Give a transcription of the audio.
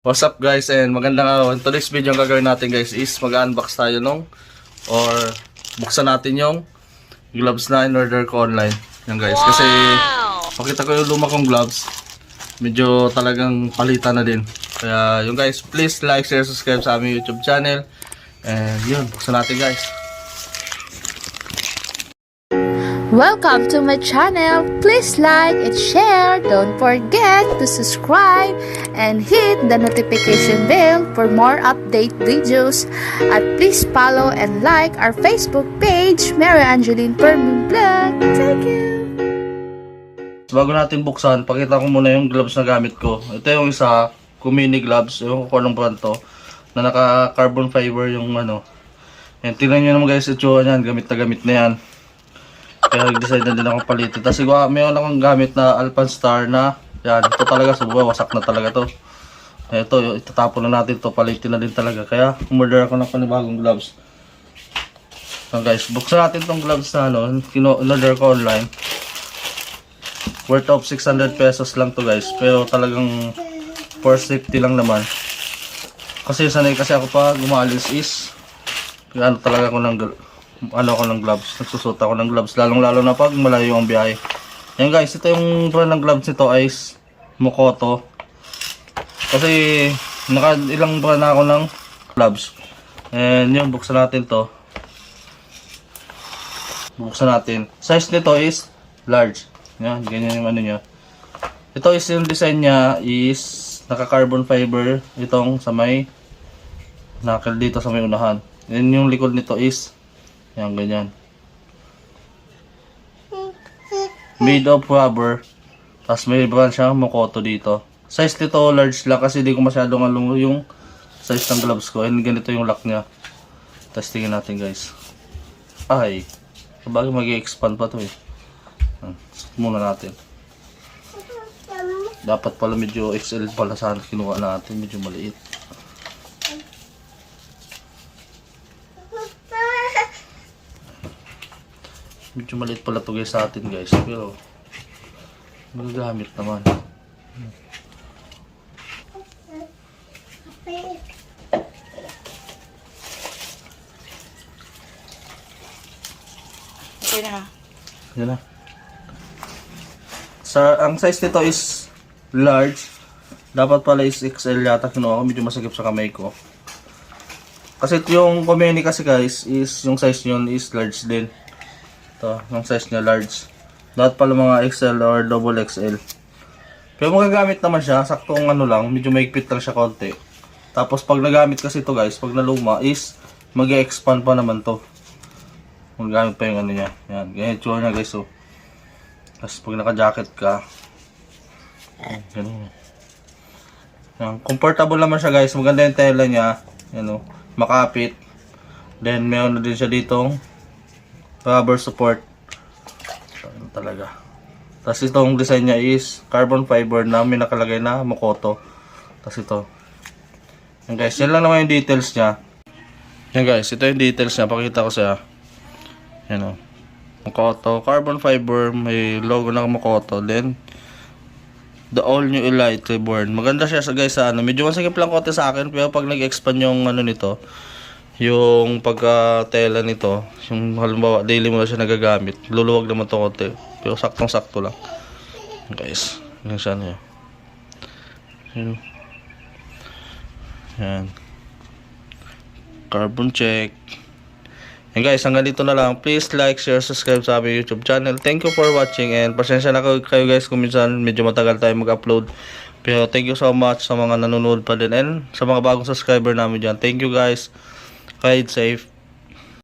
What's up guys, and magandang araw. In today's video ang gagawin natin guys is mag-unbox tayo or buksan natin yung gloves na in-order ko online. Yan guys, kasi pakita ko yung luma kong gloves. Medyo talagang palitan na din. Kaya yun guys, please like, share, subscribe sa aming YouTube channel. And yun, buksan natin guys. Welcome to my channel. Please like and share. Don't forget to subscribe and hit the notification bell for more update videos. At please follow and like our Facebook page, Mary Angeline Permin Vlog. Thank you. Bago natin buksan, pakita ko muna yung gloves na gamit ko. Ito yung isa, Kumini gloves, yung kung anong brand to, na naka carbon fiber yung ano. Yan, tingnan nyo naman guys, itsura niyan, gamit na yan. Kaya nag-decide na din akong palitin. Tapos mayroon akong gamit na Alpanstar na yan, ito talaga subukan, wasak na talaga to. Ito, itatapon na natin to, palitin na din talaga. Kaya umorder ako ng panibagong gloves. So guys, buksan natin tong gloves na in-order ko online. Worth of 600 pesos lang to guys. Pero talagang for safety lang naman. Kasi sanay kasi ako pa gumalis is talaga ako ng gloves. Nagsusot ako ng gloves. Lalong-lalo na pag malayo ang biyahe. Yan guys, ito yung brand ng gloves nito ay Mokoto. Kasi ilang brand na ako ng gloves. And yun, buksan natin to. Buksan natin. Size nito is large. Yan, ganyan yung ano niya. Ito is yung design niya is naka-carbon fiber. Itong sa may knuckle dito sa may unahan. And yung likod nito is yan, ganyan. Made of rubber. Tapos may brand siyang Mokoto dito. Size nito large lang kasi di ko masyadong along yung size ng gloves ko. And ganito yung lock niya. Testingin natin guys. Ay, sabagay mag-i-expand pa to eh. Muna natin. Dapat pala medyo XL pala sana kinuha natin. Medyo maliit. Medyo maliit pala to guys sa atin guys, pero magagamit naman. Okay na. Yan na. Ang size nito is large. Dapat pala is XL yata kinuha ko, medyo masagip sa kamay ko. Kasi yung Kumini kasi guys, is yung size nyon is large din. Ito, yung size niya large. Dapat pala mga XL or double XL. Pero magagamit naman siya, saktong lang, medyo maigpit lang siya konti. Tapos pag nagamit kasi ito guys, pag naluma is mag-e-expand pa naman to. Magagamit pa yung niya. Yan, ganyan tsura niya guys oh. Tapos pag naka-jacket ka, ganun. Yan, comfortable naman siya guys, maganda yung tela niya. Yan oh, makapit. Then meron na din siya ditong rubber support. Talaga. Tapos itong design niya is carbon fiber na may nakalagay na Mokoto. Tapos ito. Yan guys, yan lang naman yung details niya. Yan guys, ito yung details niya. Pakita ko siya. Yan o. Mokoto. Carbon fiber. May logo ng Mokoto. Then, the all new Elite Reborn. Maganda siya guys sa medyo masakip lang konti sa akin. Pero pag nag-expand yung nito, yung pagka-tela nito, yung halimbawa daily mo na siya nagagamit, luluwag naman ito konti, pero saktong-sakto lang guys. Yan siya niya. Yan, carbon check. Yan guys, hanggang dito na lang. Please like, share, subscribe sa aming YouTube channel. Thank you for watching, and pasensya na kayo guys kung minsan medyo matagal tayo mag-upload, pero thank you so much sa mga nanonood pa din, and sa mga bagong subscriber namin dyan. Thank you guys. Ride safe.